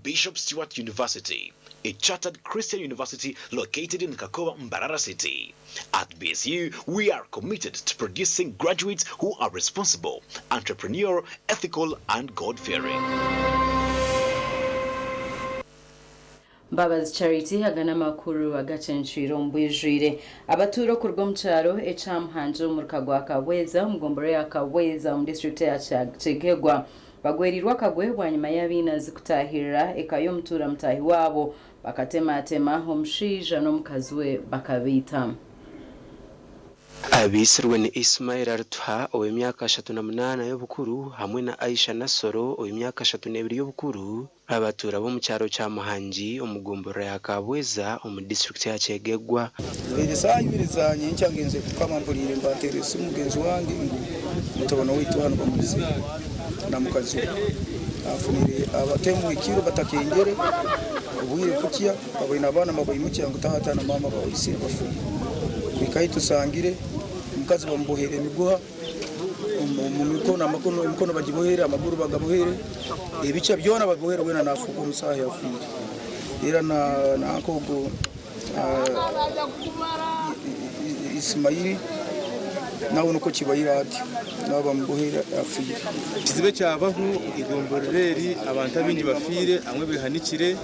Bishop Stewart University, a chartered Christian university located in Kakowa, Mbarara City. At BSU, we are committed to producing graduates who are responsible, entrepreneurial, ethical, and God-fearing. Baba's Charity agana makuru agacenshiro mbwijire abaturo kurwo mcharo echamhanjo murukagwa kaweza mgombore akaweza mu district ya Chegegwa bagwerirwa kagwebwa nyuma y'abina zikutahirira ekayo mtura mtahi wabo bakatema homshija no mukazwe bakabita abisirwe ni Ismail Artha ow'emyaka 38 y'obukuru hamwe na Aisha Nasoro ow'emyaka 32 y'obukuru abatura bo mu cyaro cya Muhangi umugombora yakabweza mu district ya Chegegwa ibizanye ncyangenze kukamamburire mbaterese umugenzi wange mutabona witu hano bamuzi namukazi afunire abatemu ikiro batakengere ubuye kukiya abana abana mabayi mu cyango tahatana mama bawisi bafuye bikahita usangire umukazi bambohere miguha mu mikono bagibohere amaguru bagabohere ibice byona babohere wena nafuko umusaha yafuye era na kogo Ismaili nawe nuko kibayira ati nabambohera afuye kizibe cyabaho igomboreri abantu abindi bafire amwe bihanikire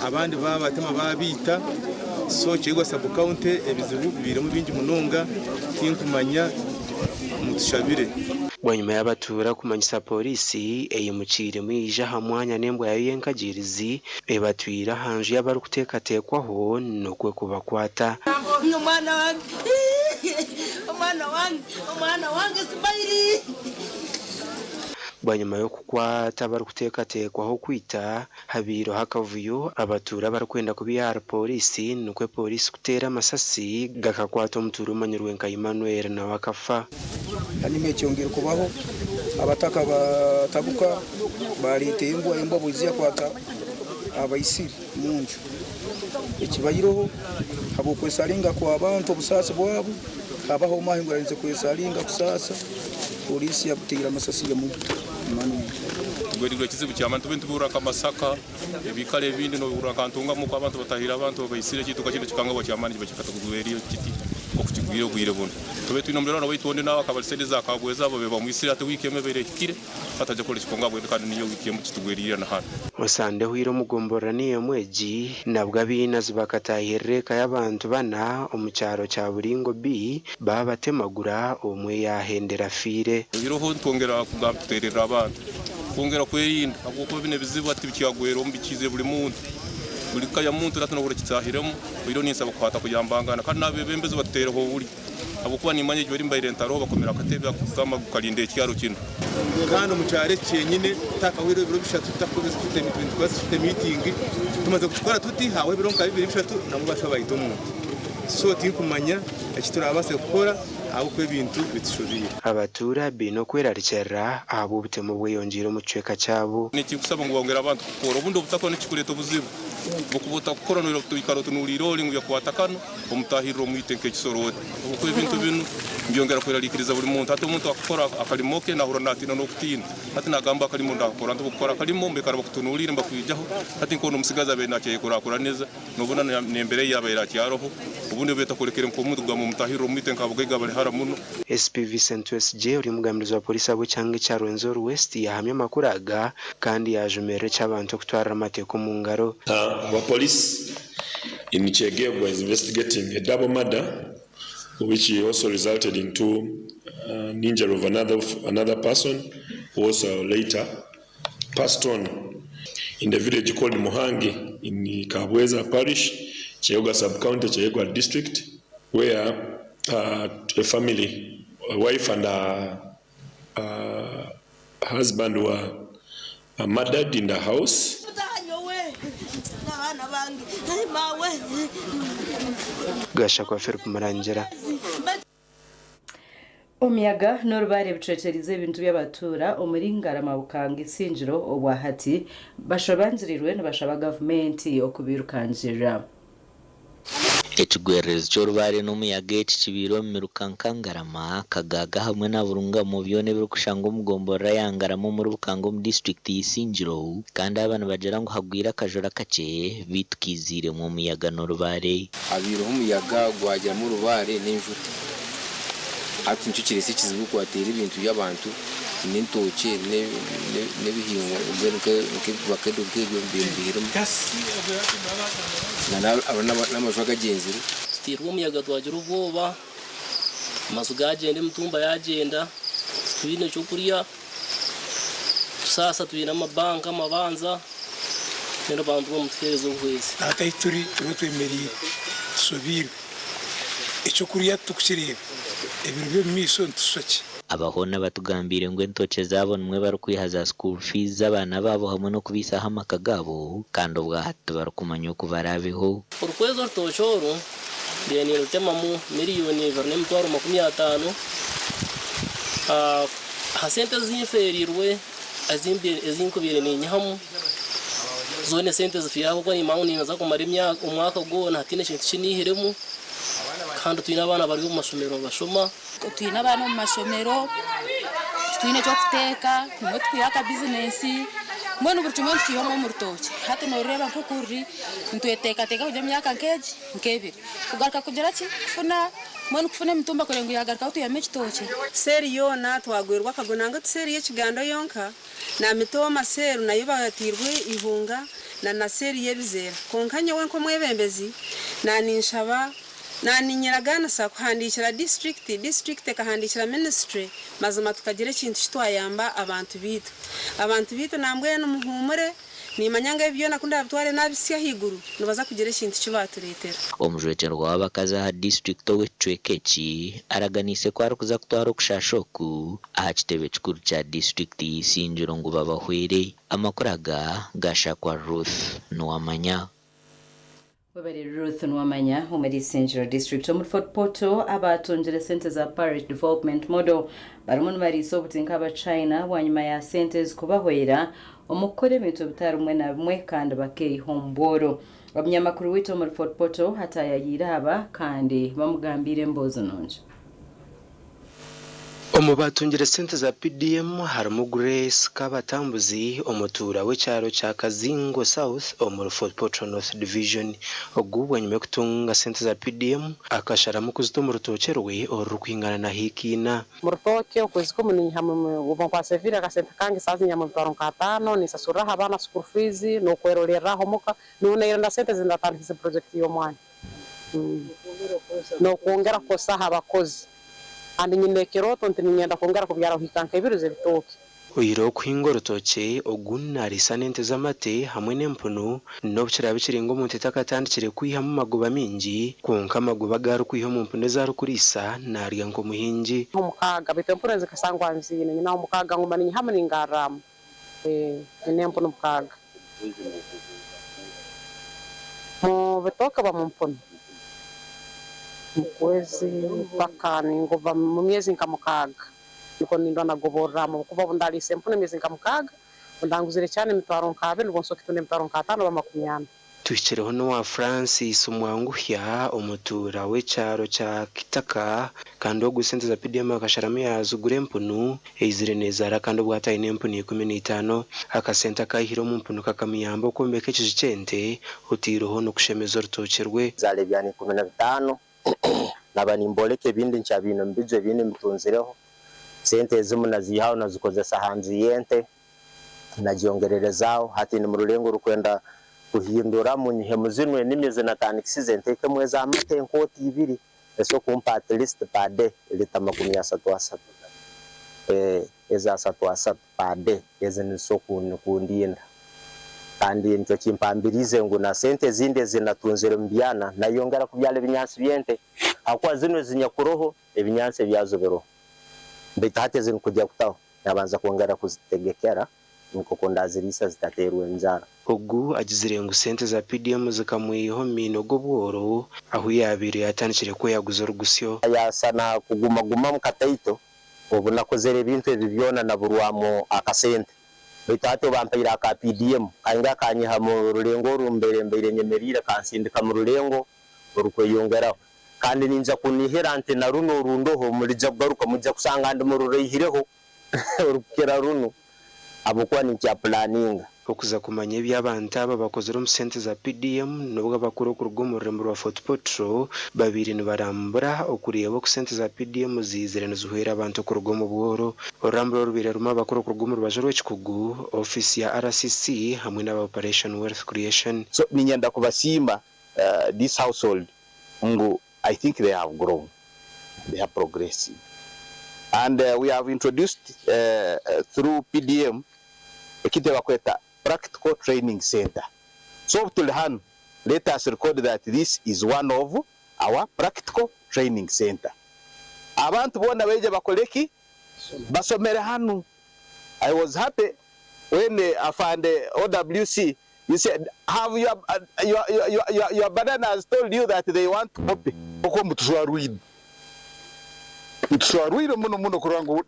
abandi babatema babita so cyegwa sub county ebizibu bibire mu bingi munonga kinkumanya mutushabire bwanyuma y'abatura kumanyisa polisi eyimukire mwija hamwanya nembwa yayo yenkagirizi ebatwira hanje y'abari kutekatekwaho nokwe kubakwata umwana wange Ismaili bwanyuma yo kukwata bari kutekatekwaho kwita habiro hakavuyo abatura bari kwenda kubiyara polisi nukwe polisi kutera amasasi gakakwata umuturu umanyirwe nka Emmanuel na wakafa anime cyongera kubaho abataka batabuka bariteye imbo buziya kwata abayisiri munju ikibayiroho abo kwesalinga kwa abantu busasa bwabo abaho mahingurarinze kwesalinga kusasa polisi yabutira amasasi ya mu Gweri kizibu cyama tubintu buraka masaka ebikale bindi no buraka ntunga mu abantu batahira abantu bayisire kitu kachinde kikanga bacyamani bakikata kugweriyo kiti okutugwire gwire buno tobe twinomberana bayitonde nawe akabalisendeza akabweza abo beba mu isire ate wikeme bere kire ataje kole kikonga bwe kandi niyo wikeme kitugwerira na hano musande hwiro mugombora niyo mweji nabwo abina zibakatahireka y'abantu bana omucyaro cya Buringo B babatemagura omwe yahendera fire biroho twongera kugamterera abantu kongera kwerinda akuko bine bizibu ati bikiyagwero mbikize buri muntu buri kaya muntu ratano buri kitahiremo biro ninsaba kwata kuyambangana kandi nabebembeze batera ho buri abukuba nimanye bari mbayire ntaro bakomera akatebe akuzama gukalinde icyaro kino kandi umucyare cyenyine takawiro biro bishatu takoze tute mitwe twase tute meeting tumaze gukora tuti hawe biro nka bibiri bishatu namubasha bayitomo so tinkumanya akitura abase gukora ahubwo ibintu bitishobira abatura bino kwerarikera abo butemo bweyongera mu cweka cyabo ni kikusaba ngo bongera abantu gukora ubundi ubutako ni kikureto buzibu bukubuta gukora no tuyikaroto n'uriro lingu ya kwatakano umutahiro mwitenke kisorode ubwo ibintu bino byongera kwerarikiriza buri muntu ate umuntu akora akalimoke nahura natina no kutinda ate nagamba kalimo ndakora ndo gukora kalimo mbekara bakutunurire mbakwijaho ate nkono musigaza be nakeye kurakura neza nubona nembere yabera cyaroho ubundi beta kurekere mu muntu gwa mu mutahiro mwitenka abugega bari haramuno SP Vincent SJ uri mugamirizo wa polisi abo cyange cya Rwenzori West yahamye makuraga kandi yajumere cy'abantu kutwara amateko mu ngaro. Our police in Chegegwa is investigating a double murder which also resulted into injury of another person who also later passed on in the village called Muhangi in Kabweza Parish, Chegegwa Sub-County, Chegegwa District, where a family, a wife and a husband were murdered in the house. Gasha kwa Philip Marangera. Omiyaga norubare bucecerize ibintu by'abatura omuringara mabukanga isinjiro obwahati bashabanzirirwe n'abashaba government okubirukanjira. ekigwererezo cy'orubare n'umuyaga ekikibiro mirukankangarama kagaga hamwe na burunga mu byone birukushanga omugomborera yangarama muri Bukango mu district y'Isingiro kandi abantu bagera ngo hagwira akajora kake bitukizire mu muyaga n'orubare abiro umuyaga gwagera mu rubare n'imvuta ati nicyo kirese kizibu kwatera ibintu by'abantu n'intoke n'ibihingwa ubwo bakedo bw'ibyo mbimbiro n'amajwa gagenzire tutirwa umuyaga twagira ubwoba amazu gagenda imitumba yagenda tubine cyo kuriya sasa tubina amabanka amabanza nero bantu bo muterezo kwezi atai turi twemerire subira icyo kuriya tukireba ibintu byo miso ntusoke abahona batugambire ngo entoke zabonwe bari kwihaza school fees z'abana babo hamwe no kubisaha amakagabo kandi ubwo hato barakumanya uko barabeho urukwezi rutoshoro ndeni rutemamu miliyoni 25 hasente zinferirwe azinkubire ni nyamu zone sente zifiyaho ko ni mauni naza kumara umwaka go na hatine kintu kinihiremu kandi tuyina abana bari mu masomero bashoma tuyina abana mu masomero tuyine cyo kuteka nimwe twiyaka business mbona uburyo mwe tuyomo mu rutoke hata no reba ko kuri ntuyeteka teka kujya myaka nkeje nkebiri kugaruka kugera ki funa mbona kufuna mitumba kurengo yagaruka tuyame kitoke seri yona twagwerwa kagonanga tseri y'ikigando yonka na mitoma seru nayo bagatirwe ihunga na seri y'ebizera konkanye wenko mwebembezi na ninshaba nani nyiragana sa kuhandikira district kahandikira ministry mazima tukagire kintu kitwayamba abantu bitu nambwe no muhumure ni manyanga ibyo nakunda bitware nabisya higuru nubaza kugire kintu kibaturetera omujwetero wabakaza ha district wetwekeki araganise ko arukuza kutwara kushashoku aha kitebe kikuru cha district y'Isingiro ngo babahwere amakuraga gashakwa Ruth Nuwamanya Wabari Ruth Nwamanya umuri Isingiro district muri Fort Portal abatunjire sente za parish development model barumwe bari sobutinka aba China wanyuma ya sente kubahwera umukore bintu bitarumwe na bimwe kandi bakei homboro abnyamakuru wito muri Fort Portal hatayayiraba kandi bamugambire mbozo nonje Omubatungire sente za PDM harimo Grace Kabatambuzi omutura w'ecyaro cya Kazingo South omuri Fort Portal North Division ogubwe nyuma kutunga sente za PDM akashara mu kuzito rutoke rwe orukwingana na hikina mu rutoke ukwezi kumuni hamwe ubu kwa sevira ka sente kangi sazi nyama bitwaro nkatano ni sasura abana school fees no kwerolera homoka none na sente zindatandikise project yo mwana no kuongera kosa abakozi andi nyinekero tonte nyenda kongera kubyara hikanka ibiruze bitoke Uyiro kwingo rutoke ogunari sanente zamate hamwe n'empuno n'obucira bikiringo mu ntetakatandikire kwihamu maguba mingi konka maguba garu kwiha mu mpune za rukurisa narya ngo muhingi umukaga bitempure zikasangwa nzine nyina umukaga ngoma ni hamwe n'ingaramu n'empuno umukaga mu bitoke ba mu mpuno mukwezi pakani ngova mu myezi nkamukaga niko nindo nagobora mu kuba bundali sempune myezi nkamukaga ndanguzire cyane mitwaro nkabe nubonso kitune mitwaro nkatano ba makumyana twikireho no wa Francis umwanguhya umutura w'ecyaro cya Kitaka kandi wo gusenteza PDM akasharamo yazugure mpunu ezire neza kandi bwataye nempunu 15 akasenta kahiro mu mpunu kakamiyamba ko mbeke kijicente utiroho no kushemeza rutokerwe zale byani 15 nabani mboleke bindi ncha bino mbije bini mtunzireho sente zimu nazihaho nazikozesa hanzi yente najiongererezaho hati ni mu rulengo rukwenda kuhindura mu nyihemu zinwe n'imize natandikisize nteke mweza amate nkoti ibiri eso kumpa at least per day litama 13 eza 3 per day ezeni soku kundinda kandi nicyo kimpambirize ngo na sente zinde zinatunzire mbyana nayongera kubyala ibinyansi byente akwa zino zinyakuroho ibinyansi byazobero mbitate zin kujya kutaho nabanza kongera kuzitegekera niko kondazirisa zitaterwe nzara ogu agizire ngo sente za PDM zikamwiho minogo bworo aho yabire yatandikire ko yaguza rugusyo yasana kuguma mu kataito ubu nakozere ibintu bibyona na burwamo akasente bitate bampira ka PDM kanga kanyiha mu rulengo rumbere nyemerira kansindika mu rulengo urukweyongeraho kandi ninza kunihirante na runo rundoho muri jabgaruka mujya kusanga ndi mu rurehireho urukera runo abukwa ni cya planning okuza kumanya by'abantu aba bakozera mu sente za PDM nubwo abakuru ku rw'umurimo rwa Fort Potro babiri nibarambura okuriyebo ku sente za PDM zizere nizuhera abantu ku rw'umu bworo orambura rubire ruma abakuru ku rw'umurimo bajoro Kikugu office ya RCC hamwe na Operation Wealth Creation. So ninyenda kubashima this household ngo I think they have grown, they are progressing, and we have introduced through PDM ekite bakweta practical training center. So Tulhan, let us record that this is one of our practical training center. Abantu bona beje bakoleki basomera hanu. I was happy when I found the OWC. You said, have your bananas told you that they want to copy? Mutwarwire muno kurango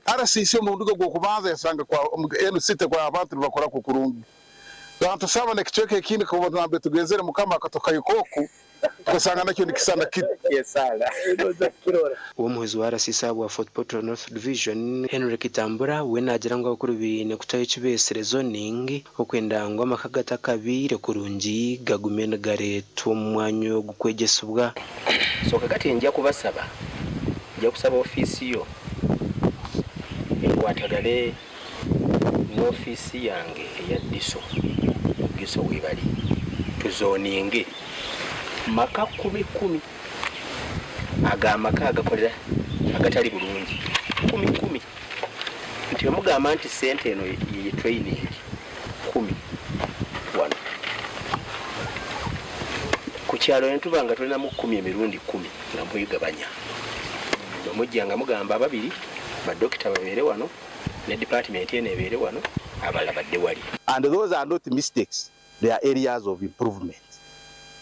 RCC mu ndugo go kubanza yasanga kwa N6 kwa abantu bakora ku kurungi. Abantu saba ne kicheke kindi ko nambe tugenzere mukama akatoka yikoku kusanga nakyo nikisana kit yesala umuhizi wa RCC wa Fort Potro North Division Henry Kitambura we nagira ngo akuru bine kutaye kibesere zoning okwendangwa makagata kabire kurungi gagumene gareto mwanyo gukwegesubwa so kagati njya kubasaba njya kusaba office yo enkwatagale no office yange ya diso giso wibali tuzoninge maka 10 agamaka agakolera agatali bulungi 10 nti mugamba nti sente eno ye training 10 wano ku kyalo ntubanga tulina mu 10 emirundi 10 nga muyigabanya nomujjanga mugamba ababiri ba dokita babere wano ne department ene ebere wano abala badde wali. And those are not mistakes, they are areas of improvement.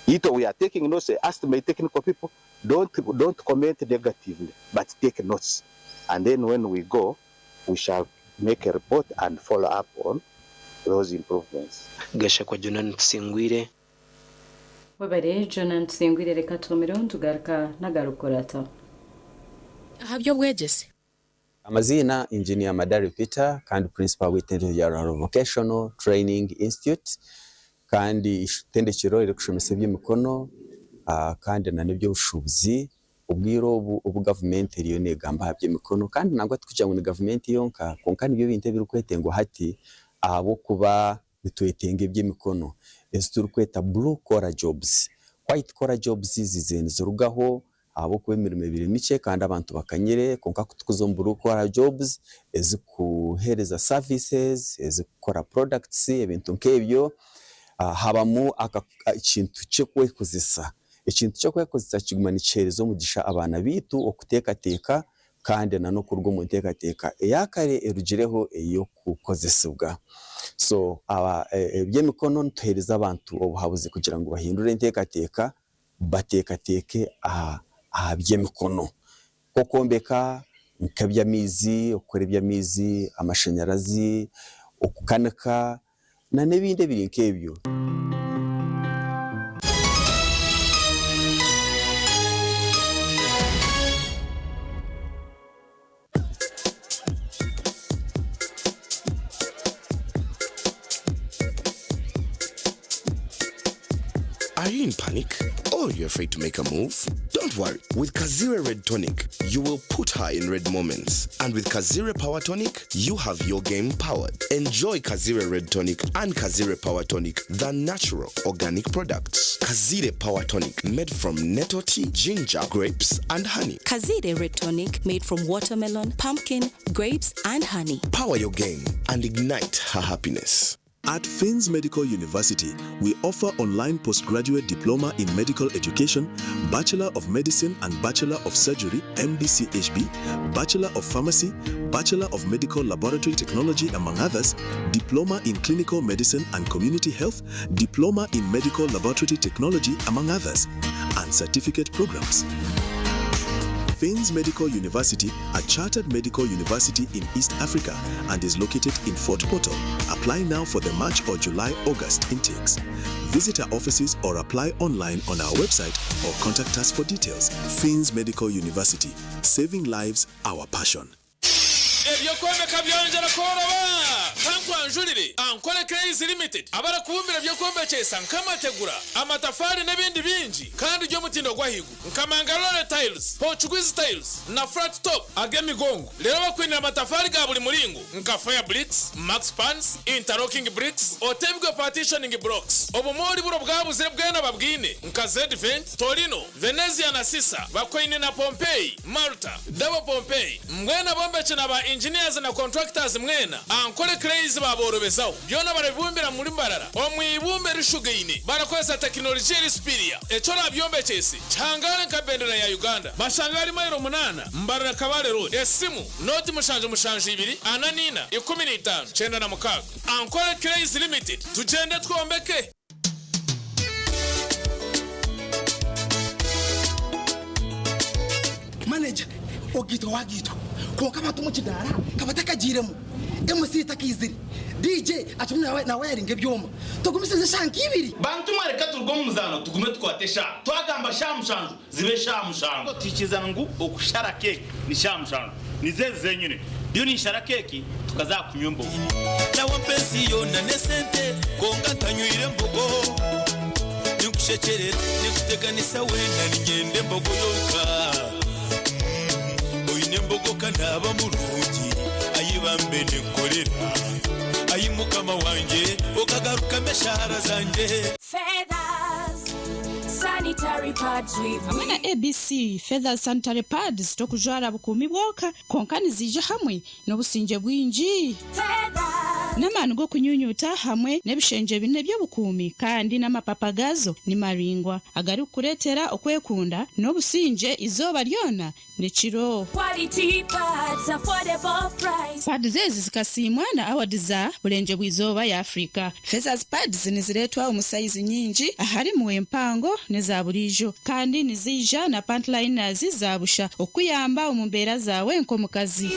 Ito we are taking notes, ask my technical people, don't comment negatively, but take notes. And then when we go, we shall make a report and follow up on those improvements. Gasha kwa Jonan Tsingwire. Wabare Jonan Tsingwire reka tumiro tugaruka nagarukorata. Habyo bwegese. Amazina Engineer Madari Peter kandi Principal w'Itendero Vocational Training Institute kandi itendekero iri kushomesa by'imikono kandi na nibyo bushubuzi ubwiro ubu government iriyo negamba by'imikono kandi nangwa tukujya ngo ni government yonka konka nibyo binte biri kwetengwa hati abo kuba bitwetenge by'imikono esituru kweta blue collar jobs white collar jobs zizenze rugaho abo kuba imirimo ibiri mice kandi abantu bakanyere konka kutukuzomburu kwa jobs ezikuhereza services ezikora products ebintu nkebyo habamu ikintu cyo kwekozesa kigumana icerezo mugisha abana bitu okuteka kandi nano kurwo mu teka yakare erugireho eyo kukozesebwa so aba by'emikono ntuhereza abantu obuhabuzi kugira ngo bahindure teka batekateke by'emikono kokombeka nkabyamizi okore byamizi amashanyarazi okukanika na nebinde biri nkebyo. Are you in panic? Or you're afraid to make a move? Don't worry. With Kazire Red Tonic, you will put her in red moments. And with Kazire Power Tonic, you have your game powered. Enjoy Kazire Red Tonic and Kazire Power Tonic, the natural organic products. Kazire Power Tonic, made from nettle tea, ginger, grapes, and honey. Kazire Red Tonic, made from watermelon, pumpkin, grapes, and honey. Power your game and ignite her happiness. At Fins Medical University, we offer online postgraduate diploma in medical education, Bachelor of Medicine and Bachelor of Surgery, MDCHB, Bachelor of Pharmacy, Bachelor of Medical Laboratory Technology, among others, Diploma in Clinical Medicine and Community Health, Diploma in Medical Laboratory Technology, among others, and certificate programs. Fins Medical University, a chartered medical university in East Africa and is located in Fort Portal. Apply now for the March or July-August intakes. Visit our offices or apply online on our website or contact us for details. Fins Medical University, saving lives, our passion. Ebyokweme kabyonjera koroba kankwa njurire ankole crazy limited abara kubumbira byokwembe cyesa nkamategura amatafari n'ibindi bingi kandi ryo mutindo gwahigu nkamangalore tiles Portuguese tiles na flat top agemigongo rero bakwinira amatafari ga buri muringo nka fire bricks max pans interlocking bricks otebwe partitioning blocks obumori buro bwabuze bwena babwine nka Z-Vent Torino Venezia na Sisa bakwine na Pompeii Malta double Pompeii mwena bombe cyana ba engineers na contractors mwena ankole crazy baborobezaho byona barabibumbira muri mbarara omwibumbe rishugeine barakoza technology rispiria eco rabyombe cyese cyangana kabendera ya Uganda bashangari mayiro 8 mbarara kabare road esimu noti mushanje 2 ananina 15 cyenda na mukaga ankole crazy limited tugende twombeke manager ogito wagito konka batu mu kidara kabatakagiremo MC takiziri DJ achumwe na wiring ebyoma tugumisize shanki ibiri bantu mareka turgo muzano tugume twatesha twagamba shamushanju zibe shamushanju tikizana ngo okushara cake ni shamushanju nizeze nyine byo ni shara cake tukazakunywa mbogo nawo pensiyo na nesente konga tanyuire mbogo nikushekerera nikuteganisa wenda nigende mbogo yoka oyine kanaba mulungi ayibambe nekolera ayimukama wanje okagaruka meshara zanje Feathers sanitary pads with amana ABC Feathers sanitary pads tokujara bukumi bwoka konkani zije hamwe n'obusinje bwinji n'amanu go kunyunyuta hamwe n'ebishenje bine byo bukumi kandi n'amapapagazo ni maringwa agari kuretera okwekunda n'obusinje izoba lyona nechiro quality pads affordable price pads zezi zikasimwa na awadiza bulenje bwizoba ya Afrika. Feathers pads niziretwa omusaizi nyingi ahari mu empango neza burijo kandi nizija na pantliners zabusha okuyamba omumbera zawe nkomukazi.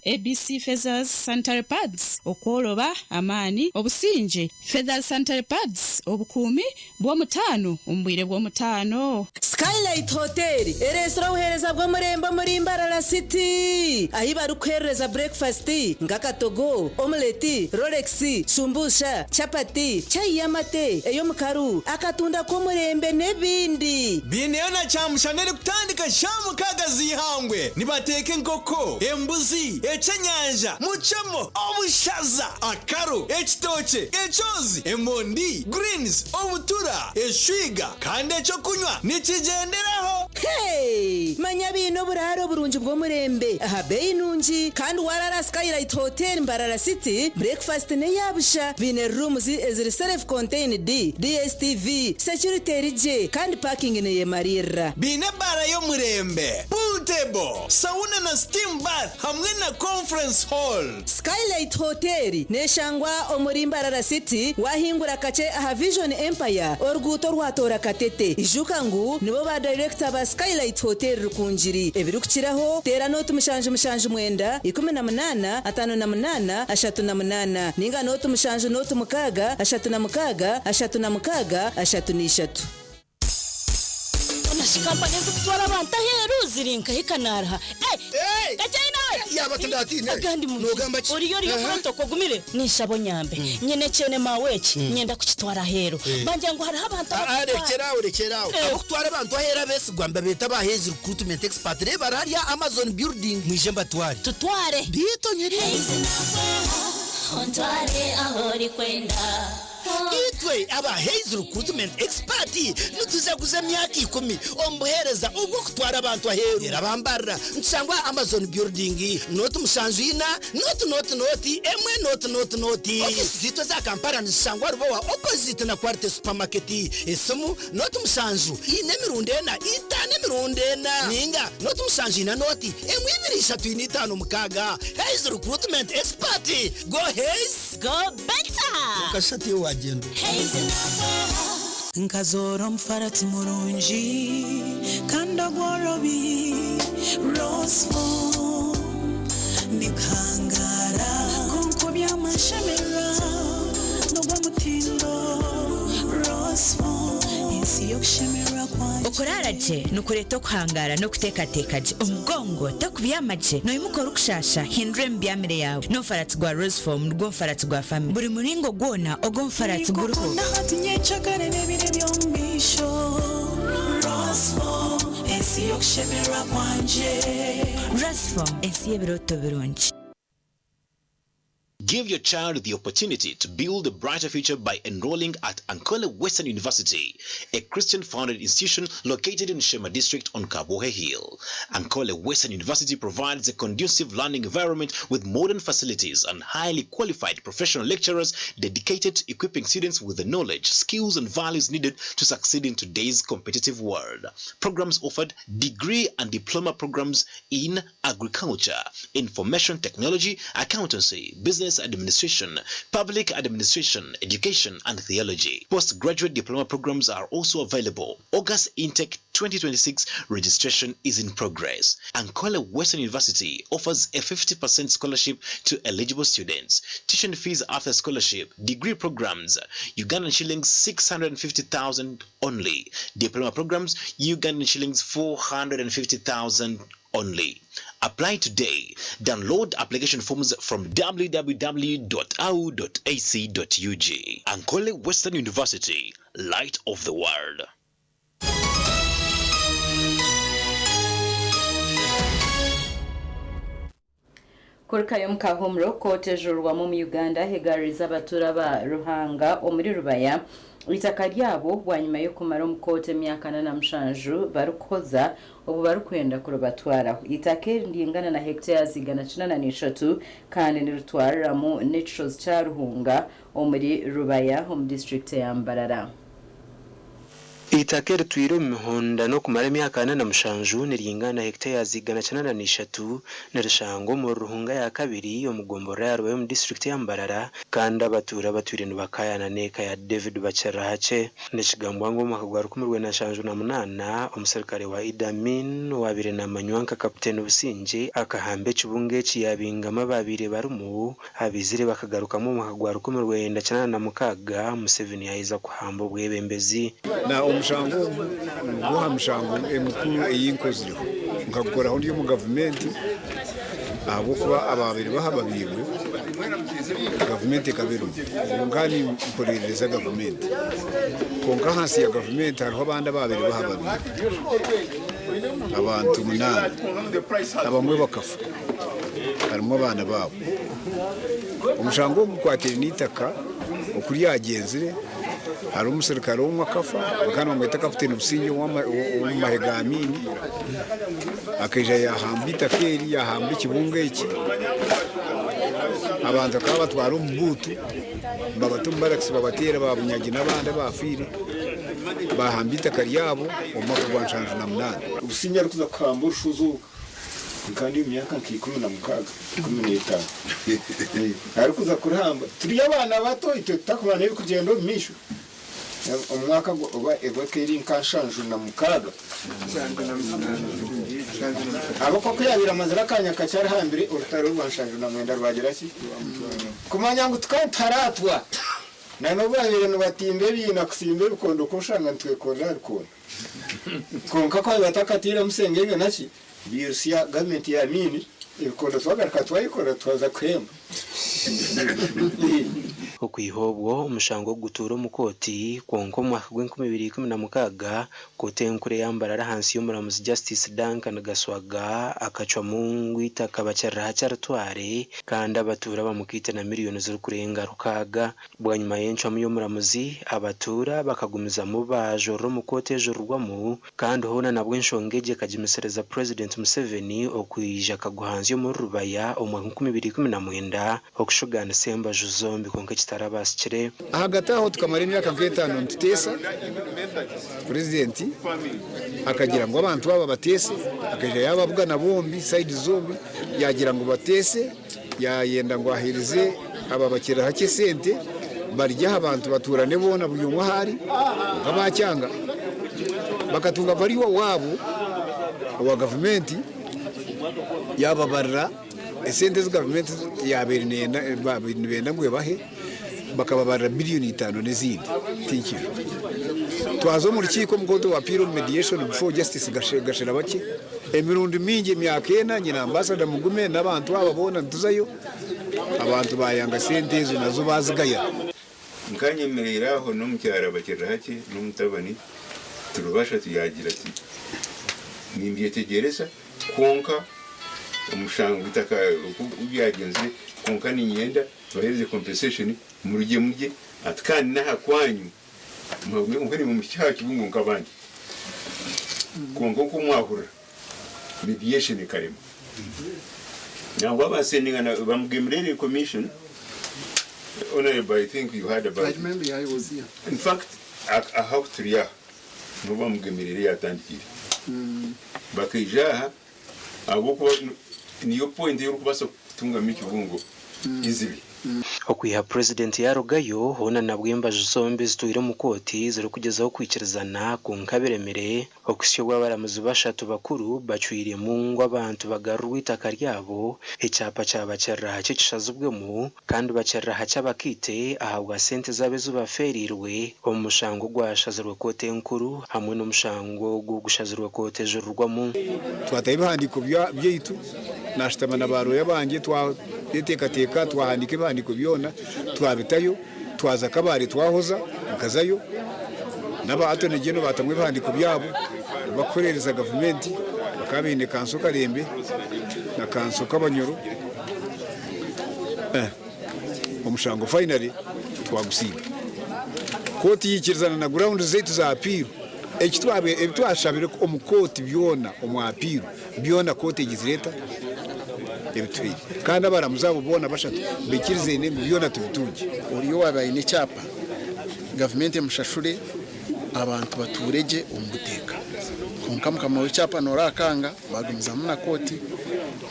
ABC Feathers sanitary pads okoloba amani obusinje. Feathers sanitary pads obukumi bwo mutano umbwire bwo mutano. Skylight Hotel eresra uhereza bwo murembo muri Mbarara City ahiba rukwereza breakfast ngakatogo omelette Rolex sumbusha chapati chai yamate eyo mukaru akatunda ko murembe nebindi bineyo na chamushanere kutandika shamu kagazi hangwe nibateke nkoko embuzi ecenyanja muchemo obushaza akaru ekitoche echozi emondi greens obutura eshwiga kandi echo kunywa nikigenderaho hey manya bino buraro burunji bwo murembe aha bei nunji kandi warara Skylight Hotel Mbarara City breakfast ne yabusha bine rooms eziri self contained DSTV security rije kandi parking ne yemarira bine bara yo murembe pool table sauna na steam bath hamwe na conference hall. Skylight Hotel neshangwa omuri Mbarara City wahingura kace aha Vision Empire orguto rwatora katete ijuka ngu nibo ba director ba Skylight Hotel rukunjiri ebirukiraho tera note mushanje mwenda 18 58 38 ninga note mushanje note mukaga 36 36 Nashikamba neza kutwara abantu aheru zirinka hikanara gacayina yaba tundatine agandi mu uriyo protoko gumire nishabo nyambe nyene cene maweki nyenda kukitwara hero banje ngo hari abantu arekeraho abo kutwara abantu ahera bese gwamba beta bahezi recruitment expert re bararia Amazon building mwijemba batware tutware bito nyeri ontware ahori kwenda itwe aba Haze recruitment expert nutuzaguza myaka 10 ombohereza ubwo kutwara abantu ahero yarabambara nsangwa Amazon building note mushanjina note emwe note office zito za Kampala nsangwa rubo wa opposite na Quality supermarket esomu note mushanju ine mirundena itane mirundena ninga note mushanjina note emwe 235 mukaga Haze recruitment expert go Haze go better kashati wa nkazoro mfarati murunji kanda gworobi Rosefom nikangara konko byamashemera nogwa mutindo Rosefom insi yokushemera kwanje okoraraje nukureto kuhangara no kutekatekaje umugongo takubyamaje no imukora ukushasha hindure mbyamire yawe no farati gwa Rosefom rwo farati gwa family buri muringo gwona ogo farati guruho chakare nebire byombisho Rosefom insi yokushemera kwanje Rosefom insi yebiroto birungi. Give your child the opportunity to build a brighter future by enrolling at Ankole Western University, a Christian-founded institution located in Shema District on Kabohe Hill. Ankole Western University provides a conducive learning environment with modern facilities and highly qualified professional lecturers dedicated to equipping students with the knowledge, skills, and values needed to succeed in today's competitive world. Programs offered: degree and diploma programs in agriculture, information technology, accountancy, business administration, public administration, education, and theology. Postgraduate diploma programs are also available. August intake 2026 registration is in progress. Ankole Western University offers a 50% scholarship to eligible students. Tuition fees after scholarship: degree programs, Ugandan shillings 650,000 only. Diploma programs, Ugandan shillings 450,000 only. Apply today. Download application forms from www.au.ac.ug. Ankole Western University, light of the world. Kurkayo mukahomro kotejurwa mu Uganda hegariza abatura ba Ruhanga omuri Rubaya itaka ryabo wanyuma yo kumara umukote myaka na mshanju barukoza ubu barukwenda kurubatwara itake ndingana na hectares igana 93 kandi nirutwarira mu Nichols cha Ruhunga omuri Rubaya home district ya Mbarara. Itake ritwire mihonda no kumara myaka na mshanju niringana hectares igana 93 narishango mu Ruhunga ya kabiri yo mugombora ya Rubaya mu district ya Mbarara kandi abatura batwire nubakaya na neka ya David Bacharahache nishigambwa ngo makagwaru kumirwe na shanju na munana umuserikare wa Idamin wabire na manywanka kapiteni Businje akahambe kibunge cyabingama babire barumu abizire bakagaruka mu makagwaru kumirwe na 96 Museveni yahiza kuhamba bwebembezi na umushango guha mushango emukuru eyinkoziro nkagora hundi mu government abo kuba ababiri bahababirwe government kabiru ngani mporereza government konka hasi ya government hariho abandi babiri bahababirwe abantu munana abamwe bakafu harimo abana babo umushango gukwatira nitaka ukuri yagenzire hari umusirikare w'umwakafa bakana bamwita kapiteni Businje w'amahegamini akeja yahambita keri yahamba ikibunge iki abantu akaba batwara umubutu babatumbarakisi babatera babunyagi n'abandi bafire bahambita karyabo umwaka wa 1998 Businje ari kuza kamba ushuzu kandi imyaka 16 15 ari kuza kuramba turi abana bato itakumana iri kugenda misho umwaka oba egwekeri nkashanju na mukaga abo koko yabira amazira kanya kacyari hambere urutaro rwanshanju na mwenda rwagera ki kumanya ngo tukantaratwa nano babire no batimbe bina kusimbe rukondo kushanga ntwe kora rukondo konka kwa batakatira musengenge naki birusia government ya nini ikondo twagaraka twayikora twaza kwemba Okwihobwo umushango gutura mukoti konko mwaka gw'2016 kotenkure yambarara hansi y'umuramuzi Justice Duncan Gaswaga akacwa mungu itakabacyara cyaratware kandi abatura bamukite na miliyoni z'u kurenga rukaga bwanyuma yencho mu y'umuramuzi abatura bakagumiza mu bajoro mukote jorwamo kandi hona nabwo inshongeje kajimesereza President Museveni okwija kaguhanzi yo mu Rubaya umwaka 2019 okushugana semba juzombi konka kitarabashyire hagati aho tukamara imyaka 5 ntutesa president akagira ngo abantu baba batese akaje yababwa na bombi side zombi yagira ngo batese yayenda ngo ahirize aba bakira hake sente barya abantu baturane bona buri umwe hari abacyanga bakatunga bari wabo wa government yababarra esente za government yaberinenda ngwe bahe bakababarra billioni 5 n'izindi tinkiro twazo mu rukiko mugoto wa appeal mediation before justice gashira bake emirundi mingi myaka ena nyina ambassador mugume n'abantu ababona ntuzayo abantu bayanga sente zo nazo bazigaya nkanyemereraho no mucyara bakira hake no mutabani turubasha tuyagira ati nimbiye tegereza konka umushango bitaka ubyagenze konka ni nyenda bahereze compensation murye atkani naha kwanyu mwebwe mu mucyaki bunguka abandi konko kumwahura mediation karimo now what was sending an Bamgemrere commission honorable I think you heard about it. Remember I was here. In fact I have to ya no Bamgemrere yatandikira bakija agoko niyo point yo kubasa kutunga miki bungo izibi okwiha president yarugayo hona nabwemba zombe zituire mu koti ziri kugezaho kwikirizana ku nkabiremere okusyo bw'abaramuzi bashatu bakuru bacwiriye mu ngo abantu bagarurwa itaka ryabo icyapa cy'abacerraha cy'ikishazubwemo kandi bacerraha cy'abakite ahabwa sente zabe zubaferirwe omushango gwashazirwe kote nkuru hamwe n'umushango gushazirwe kote jururwamo twataye bandiko byeitu nashitamana baro yabange twatekateka twahandike bandiko byona twabitayo twaza kabare twahoza akazayo n'abato negeno batamwe bandiko byabo bakorereza government bakabine kanso karembe na kanso kabanyoro omushango finally twagusiga koti yikirizana na ground zetu za appeal ekitwabe twashabire ko omukoti byona omwapiro byona koti gizireta ebitwi kandi abaramuzabo bona bashatu bekirize ne byona tubituje uriyo wabaye ne cyapa government mushashure abantu batureje umuteka konka mukama w'icyapa norakanga bagumiza mu nakoti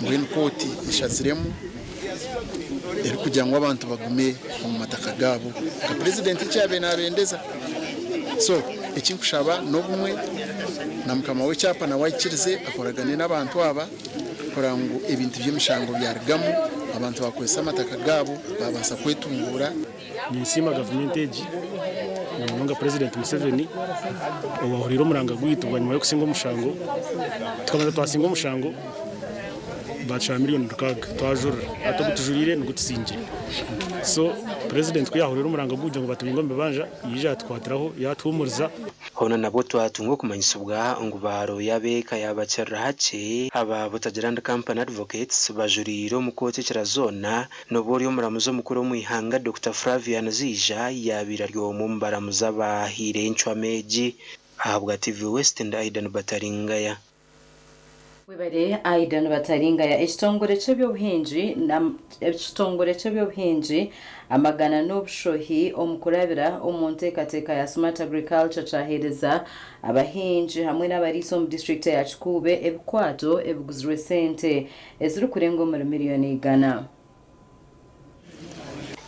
ngwino koti ishaziremo eri kugira ngo abantu bagume mu mataka gabo ka president cyabe nabendeza so ekinkushaba nobumwe na mukama w'icyapa na wayikirize akoragane n'abantu aba kurango ibintu by'emishango byarigamo abantu bakwesa amataka gabo babasa kwetungura ni nsima government age na munonga president Museveni obahuriro muranga gwitubwa nyuma yo kusinga umushango tukamara twasinga umushango bacha miliyoni rukaga twajura atobutujurire ngutsingire so president ko yahurira umuranga guje ngo batubingombe banja yije atwatiraho yatwumuriza hona nabwo twatungo kumanyisubwa ngo baro yabeka yabacerra hace aba butageranda company advocates bajuriro mu kote kirazona no bori umuramuzo mukuru mu ihanga Dr Flavian Zija yabira ryo mu mbaramuza bahire incwameji ahabwa TV West and Aidan Bataringaya wibare Aidan Bataringaya ekitongore cy'eby'obuhingi amagana n'obushohi omukurabira omunteekateeka ya Smart Agriculture cyahereza abahingi hamwe n'abariisa omu district ya Kikube ebikwato ebiguzirwe sente eziri kurenga miliyoni 100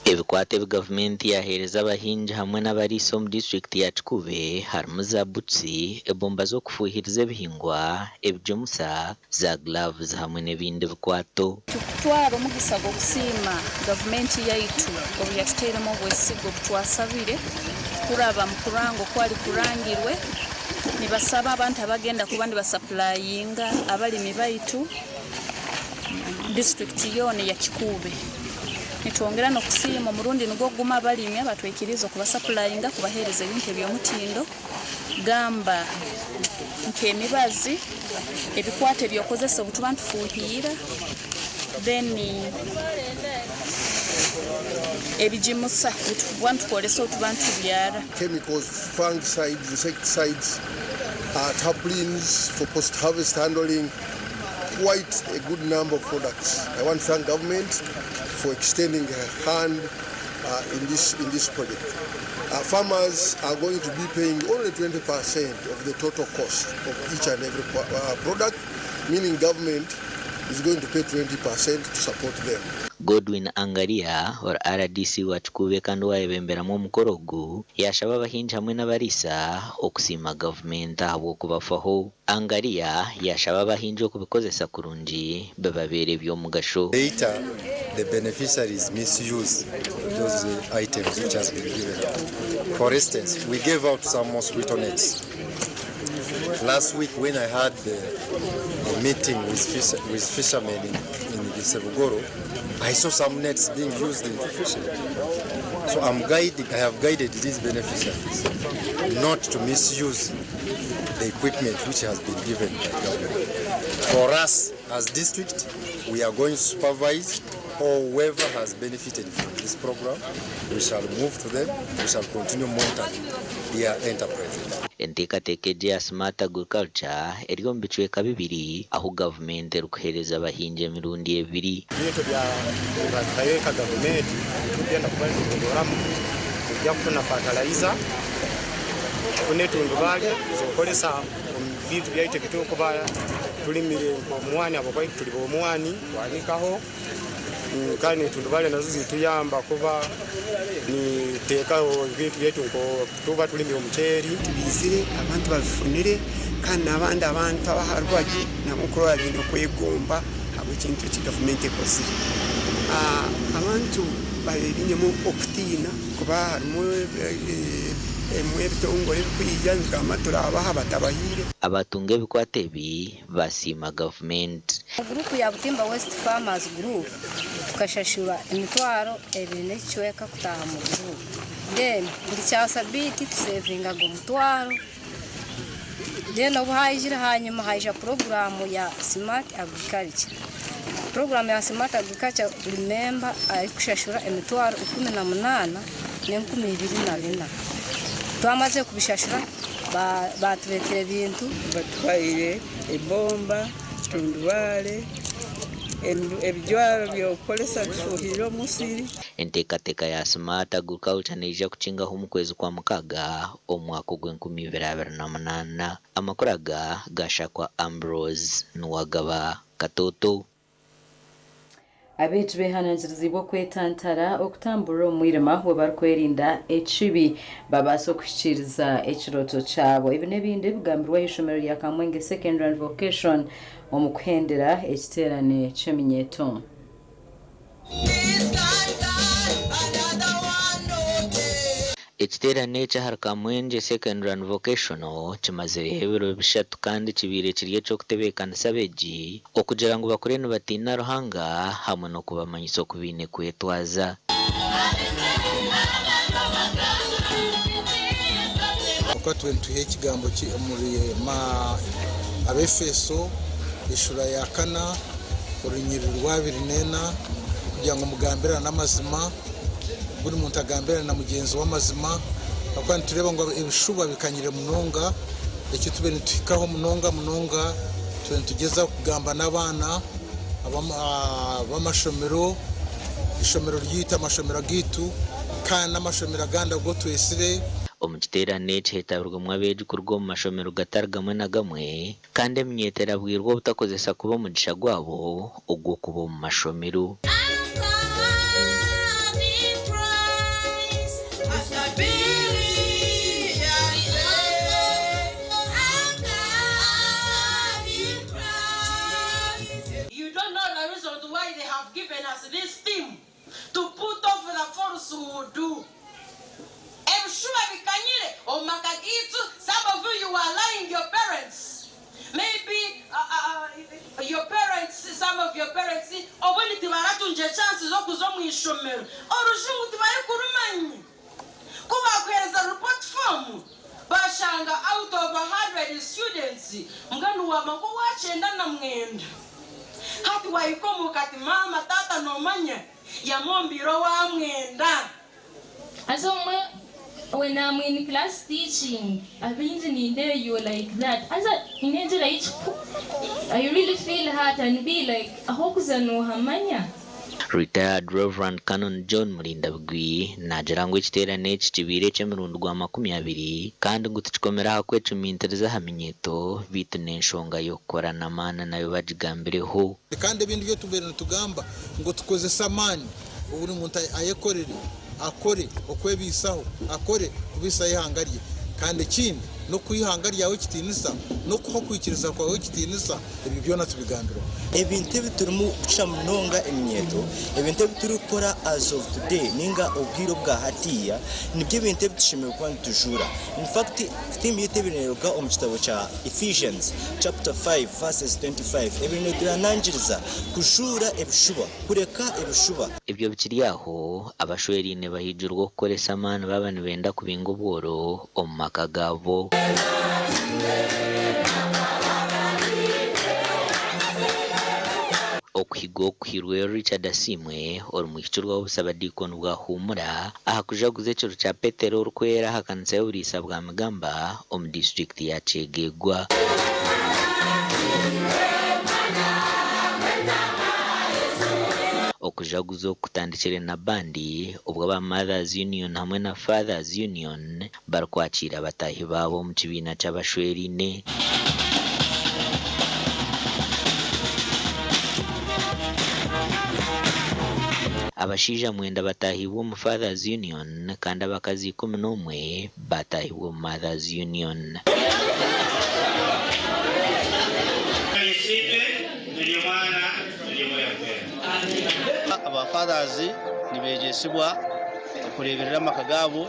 ebikwate gavumenti yahereza abahingi hamwe n'abariisa mu district ya Kikube harimu za butsi ebomba zo kufuhiriza ebihingwa ebyomusa za gloves hamwe n'ebindi bikwato twara omugisa gw'okusiima gavumenti yaitu obu yatuteiremu obwesigo butwasabire kuraba mu kurango kwali kurangirwe nibasaba abantu abagenda kuba nibasapurayinga abalimi baitu district yone ya Kikube nitwongera no kusiima murundi nigwo guma abalimi batwekiriza kubasapurayinga kubahereza ebintu by'omutindo gamba nk'emibazi ebikwate byokozesa obutuba ntufuhira then ebijimusa otuba ntukolesa otuba ntubyara chemicals, fungicides, insecticides, tarpaulins for post-harvest handling, quite a good number of products. I want to thank government for extending a hand in this project. Farmers are going to be paying only 20% of the total cost of each and every product, meaning government is going to pay 20% to support them. Godwin Angaria or RDC wa Chikuve kandi wayebemberamo omukorogu yashaba abahinji hamwe n'abarisa okusima government abo kubafaho. Angaria yashaba abahinji okubikozesa kurungi bababere by'omugasho. Later, the beneficiaries misuse those items which has been given. For instance, we gave out some mosquito nets. Last week when I had the meeting with fishermen in Gisebugoro, I saw some nets being used in fishing. So I have guided these beneficiaries not to misuse the equipment which has been given by government. For us as district, we are going to supervise whoever has benefited from this program. We shall move to them. We shall continue monitoring their enterprises. Enteekateeka ya smart agriculture eriyo mu bicweka bibiri aho government erukuhereza abahinji emirundi ebiri. Bintu bya batayeka government tugenda kubazinduramu kujja kufuna fertilizer kune tundubale zokolesa bintu byaite kitokubaya tulimire omwani abokwai tuli omwani wanikaho kandi tundubale nazo zituyamba kuba ni tekaho ibintu byetu ngo tuba tulimire omuceri tubizire abantu bafunire kandi abandi abantu abaharwaje namukoro yabino kwegomba abo kintu ki government ekoze abantu bayinyemo okutina kuba harimo ebitongole kwiyanza amatura abaha batabahire abatunga ebikwate ebi basima government. Group ya Butimba West Farmers Group tukashashura emitwaro ebiri n'ekichweka kutaha mu group. Then buri cyasabiti tusevinga go mutwaro. Then obuhayijira hanyuma haija programu ya Smart Agriculture. Programu ya Smart Agriculture buri member ari kushashura emitwaro 18 ne 24. Twamaze kubishashura batuletera ibintu batwaire ebomba tundwale ebijwaro byokolesa kufuhira omusiri. Enteekateeka ya Smart Agriculture neija kukingaho mu kwezi kwa mukaga omwaka gw'2028. Amakuru aga gashakwa Ambrose Nuwagaba Katoto. Abetu behananzirizibwa kwetantara okutambura omwirima we barikwerinda ekibi babaso kushikiriza ekiroto cyabo. Ibi n'ebindi bigambirwa y'ishomero ya Kamwenge Secondary and Vocation omukuhendera ekiterane ky'eminyeto. Ekiterane kya Kamwenge Secondary and Vocational kimaze ebiro bishatu kandi kibire kiriye cyo kutebekanisa beji okugira ngo bakore no batina ruhanga hamwe no kubamanyisa kubine kwetwaza. Uko twentuye kigambo muri ma abefeso ishura ya kana urinyirirwa birinena kugira ngo mugambira n'amazima buri muntu agambira na mugenzi w'amazima akandi tureba ngo ibishuba bikanyire munonga eki tube nitikaho munonga tugeza kugamba n'abana abamashomero ishomero ryita amashomero gitu kandi n'amashomero aganda ubwo twesire omukiterane cyetabirwamo abeji kurwo mu mashomero gatargamwe na gamwe kandi emyetera bwirwa butakozesa kuba umugisha gwabo ubwo kuba mu mashomero. This team to put off the force would do. I'm sure Bikanyire or Makagitu, some of you are lying your parents. Maybe your parents, some of your parents, or when it was chances of Kuzomi Shomer, or Rushung Kurumani. Kuba a report form. Bashanga out of 100 students. Mganuwa makuwache ndana mngenda. Hati waikomo kati mama tata no manya ya mombiro wa mwenda. Also when I'm in class teaching, I've been in there you like that. As a teenager, I really feel hurt and be like, Hokuza no hamanya. Retired Reverend Canon John Murindabigwi najarangwa ekiterane ekikibire ky'emirundi gwa 20 kandi ngo tukikomeraho kwecumintereza hamenyeto bitu n'enshonga y'okukorana amana nayo bagigambireho kandi ibindi byo tubere tugamba ngo tukoze samani buri muntu ayekorere akore okwebisaho akore kubisa yihangariye kandi kindi no kuyihangariye yawe kitinisa no kuhokwikiriza kwawe kitinisa ibi byo natubigambiro ebintu biturimo kucamunonga emyeto ebintu biturukora as of today ninga obwiro bwa hatiya nibyo bintu bitushimiye kwa tujura in fact theme yitebineroga mu kitabo cha Ephesians chapter 5 verses 25 ebintu biranangiriza kujura ebishuba kureka ebishuba ibyo bikiri aho abashwerine bahijurwa gukoresa amana babana benda kubinga ubworo omaka gabo okuhigo kuhirwe Richard Asimwe orumuhicurwa obusaba dikon bwa humura ahakujaguze cyo cha Petero rukwera hakanse urisa bwa Mugamba om district ya Chegegwa okujaguzo kutandikire na bandi ubwo ba Mothers Union hamwe na Fathers Union barkwakira batahi babo mu kibina cy'abashwerine abashija mwenda batahiwe mu Fathers Union kandi abakazi 11 batahiwe mu Mothers Union aba fathers nibegesibwa kureberera amakagabo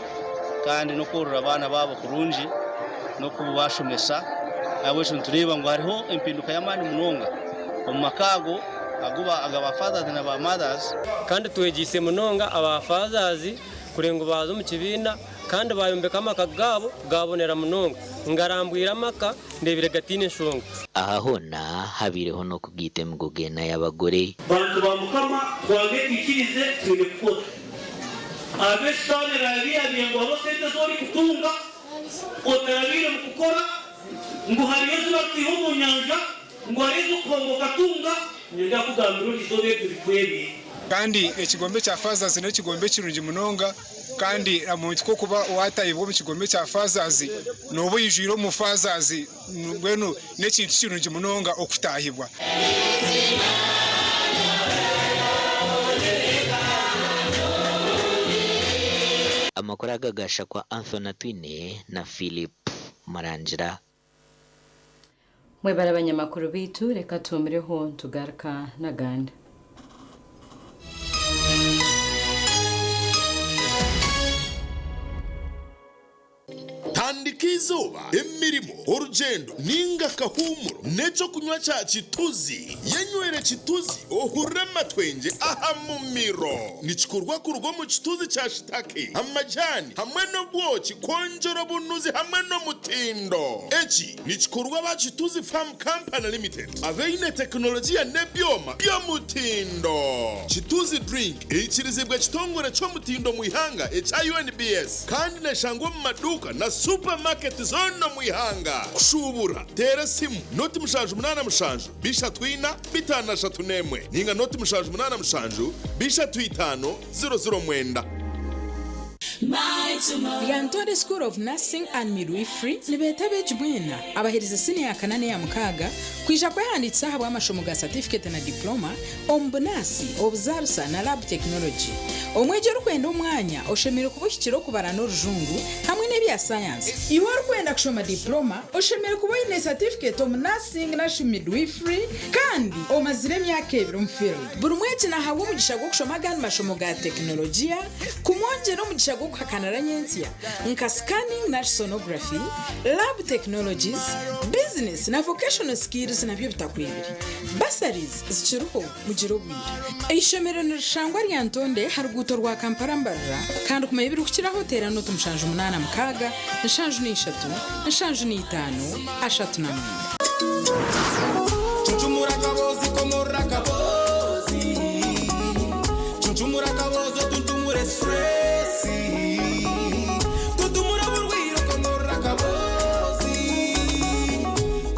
kandi no korora abana babo kurunji no kubashomesa abo cyo tureba ngo hariho impinduka y'amani munonga mu makago aguba agaba fathers na ba mothers kandi twegise munonga aba fathers kurengo bazo mu kibina kandi bayombeka amakagabo gabonera munonga ngarambwira amaka ndebire gatine nshonga aha hona habireho no kubwite mugogena y'abagore bantu bamukama twange twikirize twine kukora abesitane rabiya byengo abosente zori kutunga otarabire mu kukora ngo hariyo zubatiho mu nyanja ngo harizo kongo katunga nyenda kugambira izobe turikwebe kandi ekigombe cya Fathers no kigombe kirungi munonga kandi amuntu ko kuba watayibwo mu kigombe cya Fathers no buyijiro mu Fathers ngweno nekintu kirungi munonga okutahibwa amakora gagasha kwa Anthony Twine na Philip Marangira mwebara abanyamakuru bitu reka tumireho tugaruka na ganda tandika izuba emirimo urugendo ninga kahumuro neco kunywa cha kituzi yenywere kituzi ohure matwenge aha mumiro nikikurwa ku rugo mu kituzi cha shitake amajani hamwe no bwoki konjoro bunuzi hamwe no mutindo eki nikikurwa ba kituzi farm company limited aveine teknolojia nebyoma byo mutindo kituzi drink ikirizibwa kitongore cyo mutindo mu ihanga UNBS kandi nashangwa mu maduka na supermarket zone mu ihanga kushubura tera simu noti mushanju 8 mushanju bisha twina bitana shatu nemwe ninga noti mushanju 8 mushanju bisha twitano 00 mwenda Yantore School of Nursing and Midwifery nibetebe jibwena abahiriza sini ya kanane ya mukaga kwisha kwehanditsa habwa amashomo ga certificate na diploma ombunasi obuzarsa na lab technology omweje rukwenda umwanya oshemire kubushyikiro kubara no rujungu hamwe n'ebya science iwe rukwenda kushoma diploma oshemire kuboyine certificate of nursing na midwifery kandi omazire myaka 2 mu field buri mweje na hawo mugisha gwo kushoma gan mashomo ga technology kumonje no mugisha gwo kuhakanara nyensia nka scanning na sonography lab technologies business na vocational skills na byo bitakwibiri basaries zichiruho mugiro bwira ishomero nirishangwa ryantonde haruguto rwa Kampala mbarra kandi kumayibiri kukiraho tera no tumushanju 8 mukaga nashanju ni 3 nashanju ni 5 ashatu na 4 Chuchumura kabozi komora kabozi Chuchumura kabozi tuntumure stressi Tuntumura burwiro komora kabozi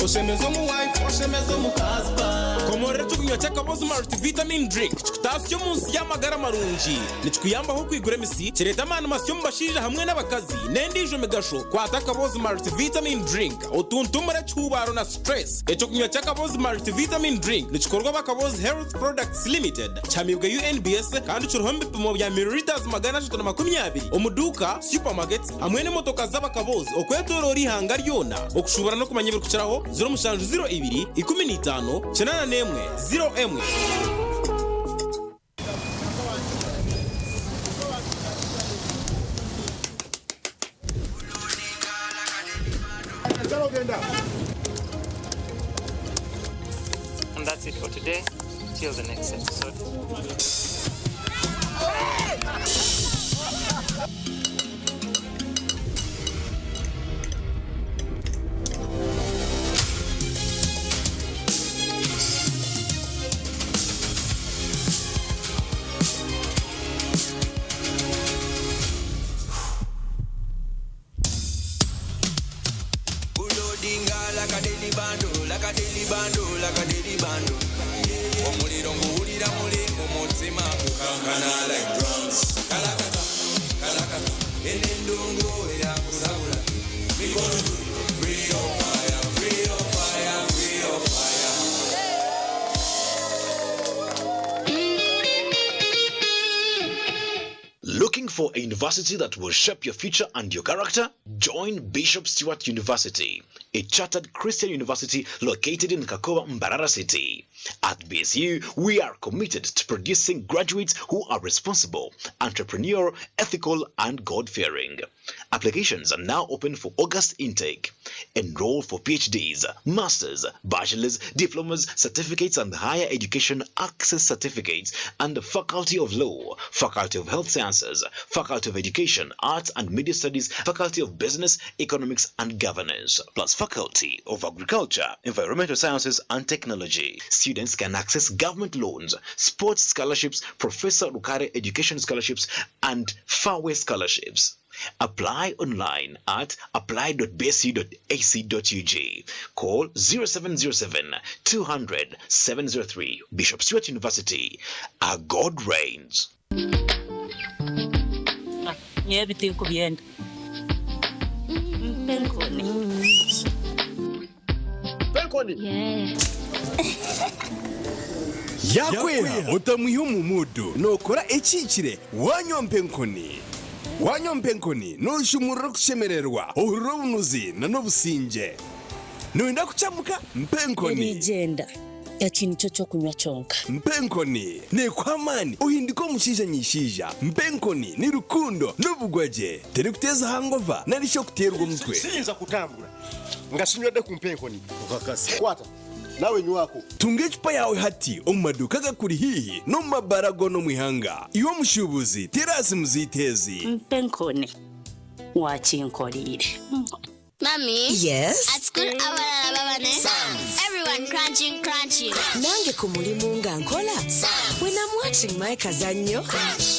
Oshemezo mu wife oshemezo mu husband omorera tukunywa cy'akabozi multivitamin drink kitasiyo munsi y'amagara marungi nikuyambaho kwigura emisi kireta amana masiyo mubashirira hamwe n'abakazi n'endijo megasho kwata akabozi multivitamin drink otuntumura cyubaro na stress eco kunywa cy'akabozi multivitamin drink nikikorwa bakabozi health products limited cyamibwa UNBS kandi cyuruho mbipimo bya milliliters 320 omuduka supermarkets hamwe n'imotoka z'abakabozi okwetorori hanga ryona okushubara no kumanya birukiraho 0702 15 81 And that's it for today. Till the next episode. Omuliro nguwulira mulingo mutima kukankana like drums. Kalakata, kalakata, enendungu eyakusabula. We gonna do it. Free your fire, free your fire, free your fire. Looking for a university that will shape your future and your character? Join Bishop Stewart University, a chartered Christian university located in Kakowa, Mbarara City. At BSU, we are committed to producing graduates who are responsible, entrepreneurial, ethical, and God-fearing. Applications are now open for August intake. Enroll for PhDs, Masters, Bachelors, Diplomas, Certificates, and Higher Education Access Certificates, and the Faculty of Law, Faculty of Health Sciences, Faculty of Education, Arts and Media Studies, Faculty of Business, Economics, and Governance, plus Faculty of Agriculture, Environmental Sciences, and Technology. Students can access government loans, sports scholarships, Professor Rukare Education scholarships, and Fairway scholarships. Apply online at apply.bsu.ac.ug. Call 0707 200 703. Bishop Stewart University. Our God reigns. Everything could be end. Yakweha utamuha umudu nokora ekikire wanyompe nkoni. Wanyompe nkoni nushumura kushemererwa ohuriro bunuzi na nobusinge. Nuenda kuchamuka mpenkoni. Eligenda yakintu cyo kunywa cyonka. Mpenkoni ne kwamani uhindiko mushija nyishija. Mpenkoni ni rukundo n'ubugwaje. Teri kuteza hangova narisho kuterwa umutwe. Sinza kutambura. Ngasinywede ku mpenkoni. Ukakasi. Kwata. Nawe nywako. Tunge chupa yawe hati omumaduka gakuri hihi no mabarago no mwihanga. Iwo mushubuzi terasi muzitezi. Mpenkoni wakinkorire. Mommy? Yes? At school, abalala babane? Everyone crunching. Nange ku mulimu nga nkola? When I'm watching my kazanyo?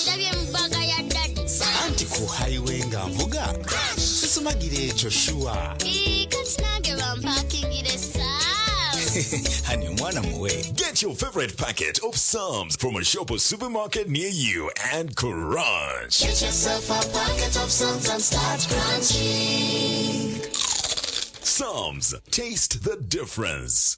Ndabye mbaga ya daddy. Anti ku highway nga mvuga? Sisumagire ekyo shuwa. Kati nange bampakingire saa. Honey, mwana muwe. Get your favorite packet of Psalms from a shop or supermarket near you and crunch. Get yourself a packet of Psalms and start crunching. Psalms, taste the difference.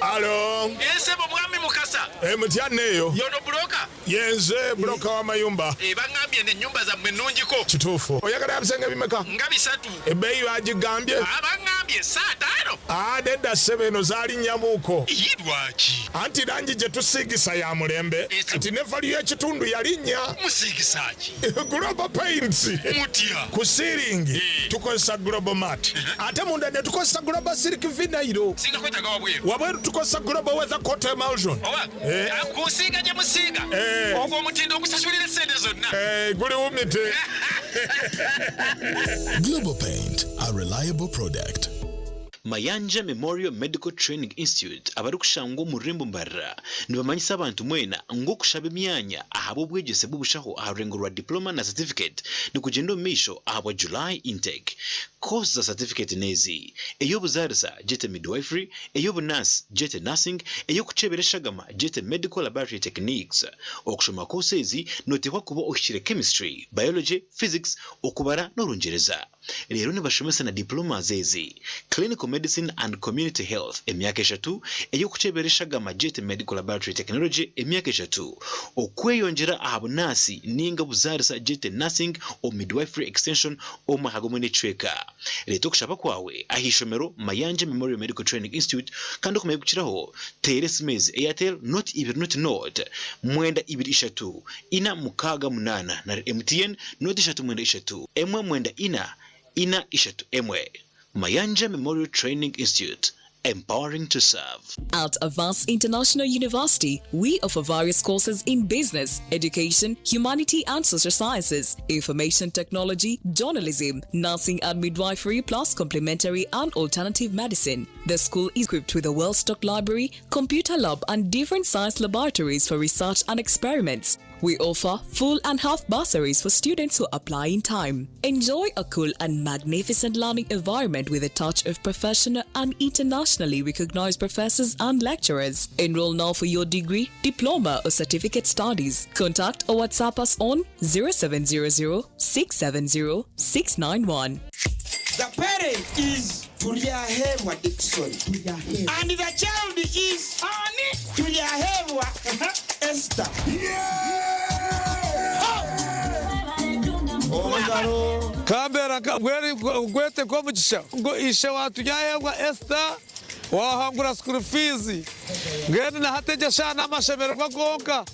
Hello. Ese mwami mukasa. Mutyaneyo. Yono broka. Yenze broka wa mayumba. Bangambye ne nyumba za mwenungiko. Kitufu. Oyagala abisenge bimeka? Ngabisatu. Ebeyi bagigambye. Abangambye saatano. Nedda sebeno zali nyamuko. Yidwaki. Anti langi gye tusigisa ya mulembe. Ati ne vali y'ekitundu yalinnya. Musigisaaki. Global Paints. Mutya. Ku ceiling. Tukozesa Global Mat. Ate munda ne tukozesa Global Silk Vinyl. Singa kwetaga wabweru. Wabweru tukozesa Global Weather Coat Emulsion. Kusiga gye musiga. Ogwo omutindo okusasulira sente zonna. Guli wumite. Global Paint, a reliable product. Mayanja Memorial Medical Training Institute abarukushangwa mu Rembo Mbarara nibamanyisa abantu mwena ngo kushaba imyanya ahabo bwegese bubushaho aharengurwa diploma na certificate ni kugenda misho ahabo July intake. Course za certificate nezi eyo buzarisa jete midwifery, eyo bunurse jete nursing, eyo kucebereshagama jete medical laboratory techniques. Okushoma courses notekwa kuba oshire chemistry, biology, physics okubara n'orungereza. Rero nibashomesa na diploma zezi clinical medicine and community health emyaka 3, eyo kucebereshagama jete medical laboratory technology emyaka 3, okweyongera ahabunasi ninga buzarisa jete nursing o midwifery extension o mahagomene chweka. Leto kushaba kwawe ahishomero Mayanja Memorial Medical Training Institute kandi kumaye gukiraho Teres Mez Airtel not even not note mwenda 23 ina mukaga munana na MTN not 3 emwe mwenda ina 3 Mayanja Memorial Training Institute, empowering to serve. At Avance International University, we offer various courses in business, education, humanity and social sciences, information technology, journalism, nursing and midwifery, plus complementary and alternative medicine. The school is equipped with a well-stocked library, computer lab and different science laboratories for research and experiments. We offer full and half bursaries for students who apply in time. Enjoy a cool and magnificent learning environment with a touch of professional and internationally recognized professors and lecturers. Enroll now for your degree, diploma or certificate studies. Contact or WhatsApp us on 0700 670 691. The parent is Tuliahewa Dixon. And the child is Tuliahewa Esther. Kambera gwete kwa mchisha ngo isha watu yahewa Esther wahangura school fees ngene na hateja shana amashemero bagonka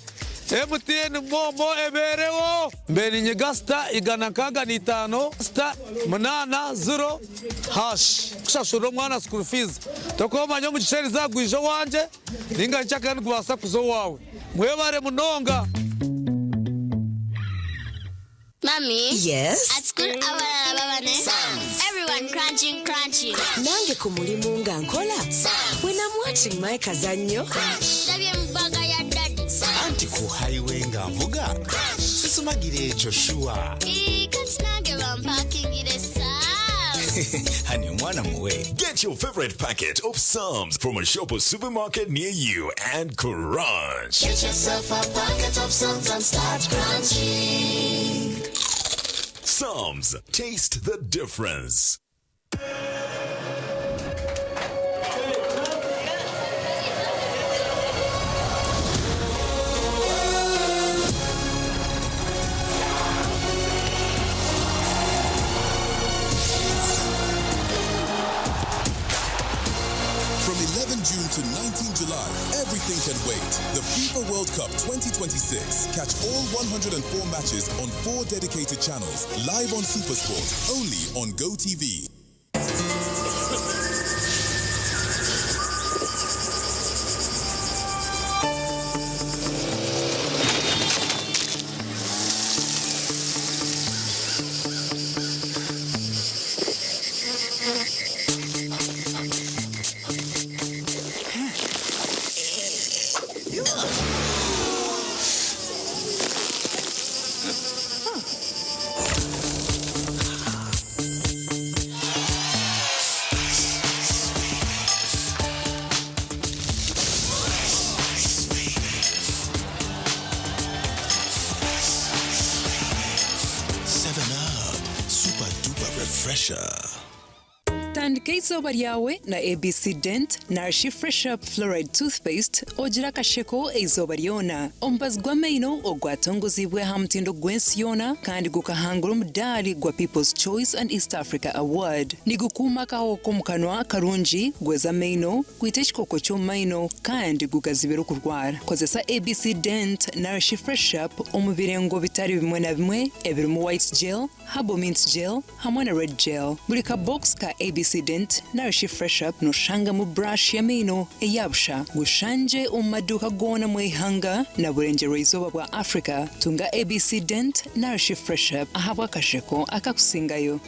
MTN momo eberewo mbeni nyegasta igana kaga ni 5 *8 0# kushashuro mwana school fees tokoma nyo muchisheri zagwijo wanje ninga nchaka ngwasa kuzo wawe mwebare munonga. Mommy? Yes? At school, everyone crunching. Nange kumulimu nga nkola? When I'm watching my kazanyo? Anti ku highway nga mvuga? Sisumagire Joshua. Honey, mwana muwe. Get your favorite packet of Psalms from a shop or supermarket near you and crunch. Get yourself a packet of Psalms and start crunching. Psalms, taste the difference. From 11 June to 19 July, everything can wait. The FIFA World Cup 2026. Catch all 104 matches on 4 dedicated channels, live on SuperSport, only on GoTV. Tandika izuba ryawe na ABC Dent Nourish Fresh Up Fluoride Toothpaste ogira kasheko izuba ryona ombazwa meino ogwatongozibwe hamtindo gwensiona kandi gukahangura umudali gwa People's Choice and East Africa Award nigukuma kaho komukanwa karunji gweza meino kwiteshikoko cyo meino kandi gukazibera kurwara kozesa ABC Dent Nourish Fresh Up omubirengo bitari bimwe na bimwe ebirimo white gel, herbal mint gel hamwe na red gel buri ka box ka ABC Dent Nourish Fresh Up noshanga mu brush ya meno eyabsha gushanje umaduka gona mu ihanga na burengero izuba bwa Africa tunga ABC Dent Nourish Fresh Up ahabwa kasheko akakusingayo.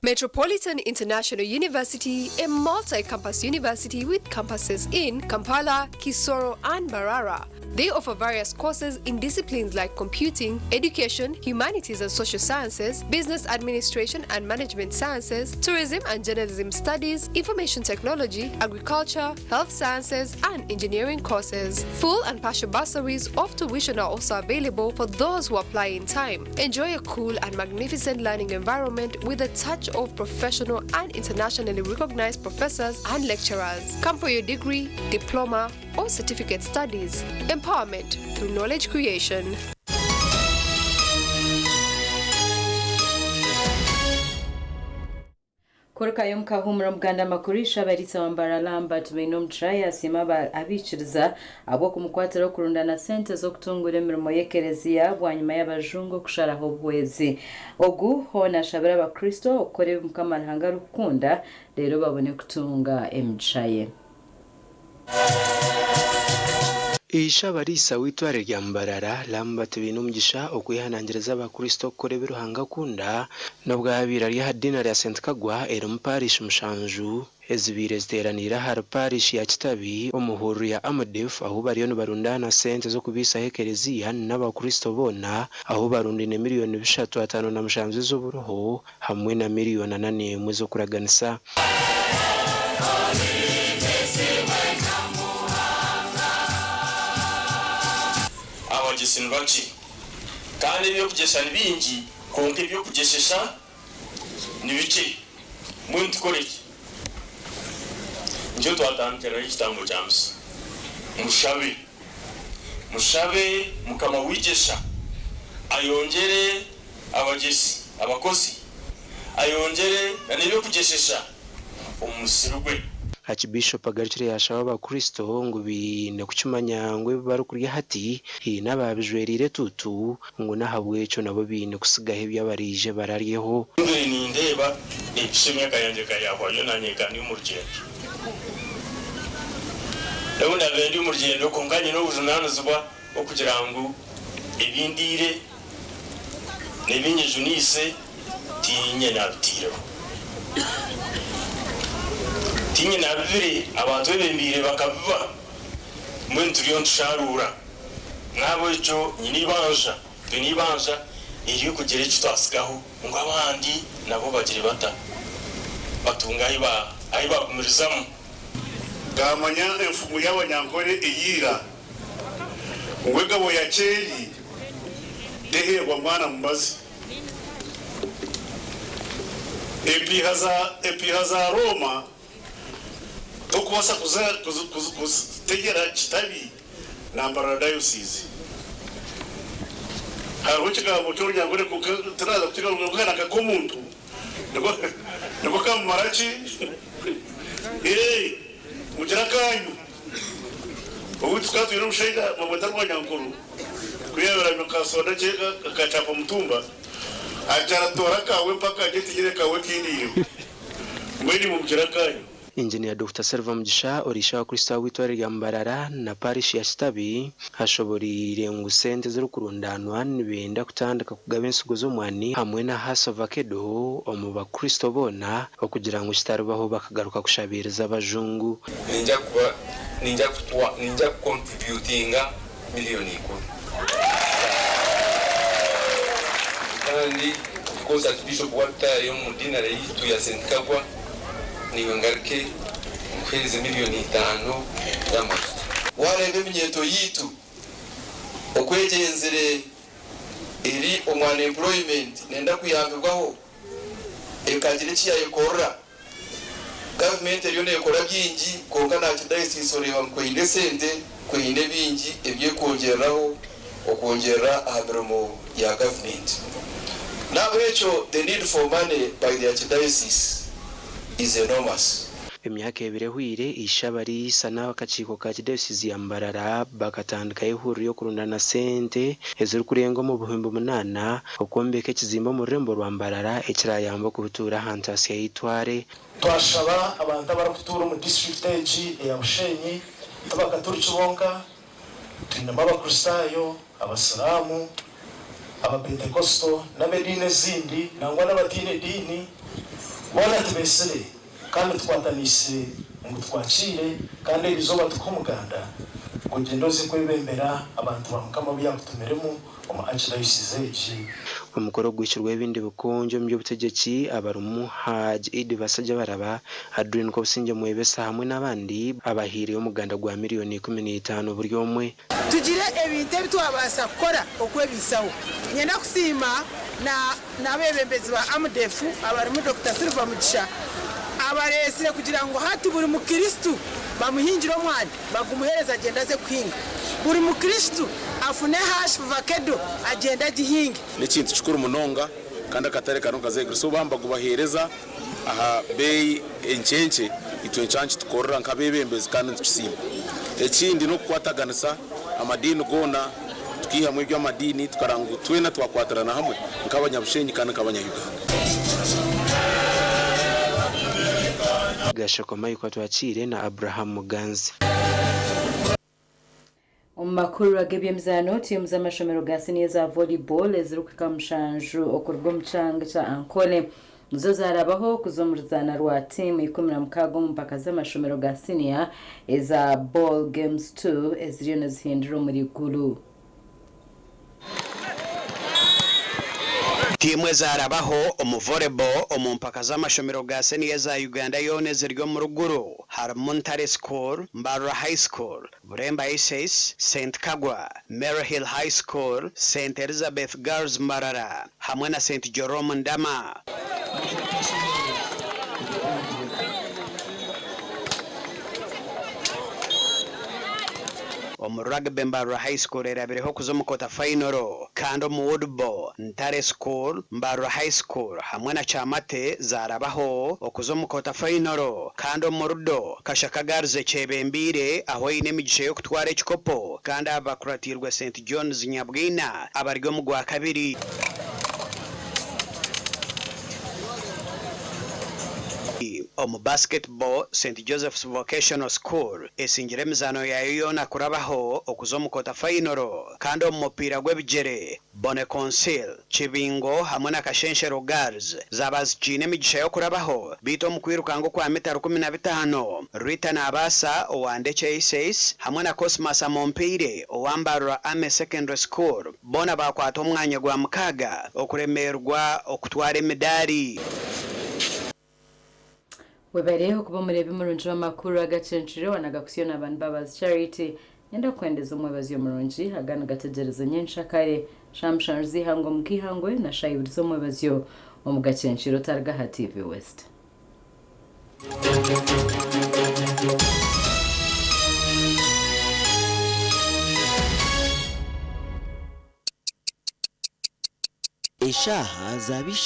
Metropolitan International University, a multi-campus university with campuses in Kampala, Kisoro, and Mbarara. They offer various courses in disciplines like computing, education, humanities and social sciences, business administration and management sciences, tourism and journalism studies, information technology, agriculture, health sciences, and engineering courses. Full and partial bursaries of tuition are also available for those who apply in time. Enjoy a cool and magnificent learning environment with a touch of professional and internationally recognized professors and lecturers. Come for your degree, diploma, or certificate studies. Empowerment through knowledge creation. Korka yomka humra mganda makurisha barisa wambaralamba tumeno mtraya simaba abiciriza abo kumukwatira kurundana sente zo kutungura imirimo yekerezia bwanyuma y'abajungu kusharaho bwezi ogu hona shabara abakristo okore mukamarhanga rukunda rero babone kutunga emchaye. Isha barisa witware rya Mbarara lamba tubinumgisha okwihanangiriza abakristo kore biruhanga kunda no bwabira rya hadina rya St Kagwa erum parish mushanju ezibire ziteranira har parish ya Kitabi omuhuru ya Amadef aho bariyo no barundana sente zo kubisa hekerezia n'abakristo bona aho barundine miliyoni 3.5 na mushanju z'uburoho hamwe na miliyoni 8 zo kuraganisa. Abagisinbaki kandi byo kugesha nibingi konke byo kugeshesha nibiki muntu koreki njo twatandikira ikitambo cyamse mushabe mukama wigesha ayongere abagesi abakozi ayongere n'ibyo kugeshesha umusirugwe. Archbishop Agarchire yashaba abakristo ngo bine kucumanya ngo barukurya hati n'ababijwerire tutu ngo nahabwe cyo nabo bine kusigahe byabarije barariyeho. Ni ndeba ibishimye kayanje kayahwa yo nanyeka ni murugendo. Ndabona bendi murugendo konganye no bujunanuzwa okugira ngo ibindire nebinye junise tinye nabitiro. Tinye nabivire abantu bembire bakabiva mwentu ryo nsharura nabo cyo nyinibanja iri kugera icyo twasigaho ngo abandi nabo bagire bata batunga ayi bagumirizamo gamanya efumu y'abanyankore iyira ngwegabo ya keri deherwa mwana mubazi epihaza Roma tokwasa kutegera Kitabi na Mbarara diocese hariho ikigambo cy'urunyangore turaza kukigaruka kugana kakomuntu niko kamarachi mugira kanyu ubu twatwira umushaida mabota rwanyankuru kuyabera mukasonda cyeka akacapa mutumba ajaratora kawe mpaka gitigire kawe kindiyo mwini mugira kanyu. Engineer Dr. Serva Mugisha orisha abakristo witware rya Mbarara na parish ya Kitabi hashoborire ngo sente zo kurundanwa nibenda kutandika kugaba insugo zo mwani hamwe na House of Akedo omu bakristo bona okugira ngo kitarubaho bakagaruka kushabiriza abajungu. ninja contributinga miliyoni 10 kandi of course Archbishop Walter yo mu dinara yitu ya St Kagwa niwengarike kwezi miliyoni 5 y'amafuta warebe minyeto yitu okwegenzere iri omwana employment nenda kuyambirwaho ekagire kiyayekora government eriyo nekora byingi konka nta kidayisi oreba mkwine sente kwine bingi ebyekongeraho okongera ahamirimo ya government nabo ekyo the need for money by the archdiocese is enormous. Emyaka ebire hwire ishabari sana bakachiko ka Diocese ya Mbarara bakatandika ihuriro kurundana sente ezuri kurengo mu 8,000 okombeke kizimba mu rembo rwa Mbarara ekirayamba kubitura hantasi ya Itware. Twashaba abantu abarakutura mu district age ya Bushenyi tabakatura kibonka tunama abakristayo bona tubesere kandi twatanise ngo twacire kandi ibizoba tukumuganda ngo ngendo zikwebembera abantu bamukama byakutumeremo omuachidayisizeji umukoro gwishirwe ibindi bukonjo mu by'ubutegetsi abarumu Haji Idi basajya baraba Adrien Kosinje mwebesa hamwe n'abandi abahiriye umuganda gwa miliyoni 15 buri umwe tugire ebintu bitwabasa gukora okwebisaho nyenda kusima n'abebembezi ba Amudefu abarumu Dr. Silva Mugisha abaresire kugira ngo hati buri mukristo bamuhinjira omwana bagumuhereza agenda ze kwinga buri mukristo afune hash vakedo agenda gihinga n'ikintu cyukuru munonga kandi akatare kanuka zegre so bamba kubahereza aha bei enchenche itwenchanchi tukorora nkabebembezi kandi tukisimba ekindi no kwataganisa amadini gona tukiha mu byo amadini tukarangu twena twakwatarana hamwe nk'abanyabushenyi kandi nk'abanyayuganda gashakoma yuko twacire na Abraham Muganzi Umakuru agebyemzano timu z'amashomero ga senior za volleyball eziruka mushanju okurwa mucanga cha Ankole zo zarabaho kuzomurizana rwa team 16 mpaka z'amashomero ga senior eza ball games 2 eziriyo nazihindura muri gulu Timu zarabaho volleyball omumpaka z'amashomero ga senior za Uganda yone ziryo mu ruguru Harmontare School, Mbarra High School, Buremba Isis, St. Kagwa, Mary Hill High School, St. Elizabeth Girls Marara, hamwe na St. Jerome Ndama. Rugby Mbarra High School erabireho kuzomukota final kandi mu Woodball Ntare School Mbarra High School hamwe na Chamate zarabaho okuzomukota final kandi mu Rudo Kashaka Girls Chebembire aho ine migisha yo kutwara ekikopo kandi abakuratirwa St. John's Nyabwina abaryo mu gwa kabiri Omu basketball St. Joseph's Vocational School esingire mizano yayo yona kurabaho okuzomukota final kandi omupira gw'ebigere Bone Council Chibingo hamwe na Kashenshero Girls zabazikine migisha yo kurabaho bito mukwirukango kwa metero 15 Rita na Abasa owandeke Isis hamwe na Cosmas Mompire owambarwa Ame Secondary School bona bakwata omwanya gwa mukaga okuremerwa okutwara medali Webereho kuba murebe murunji w'amakuru agacenshire wanagakusiyo n'abantu babazi Charity yenda kwendeza umwebazi yo murunji hagana gategereza nyensha kare shamshanzi hango mukihangwe na shayiburizo umwebazi yo mu gacenshiro targa TV West Eshaha zabish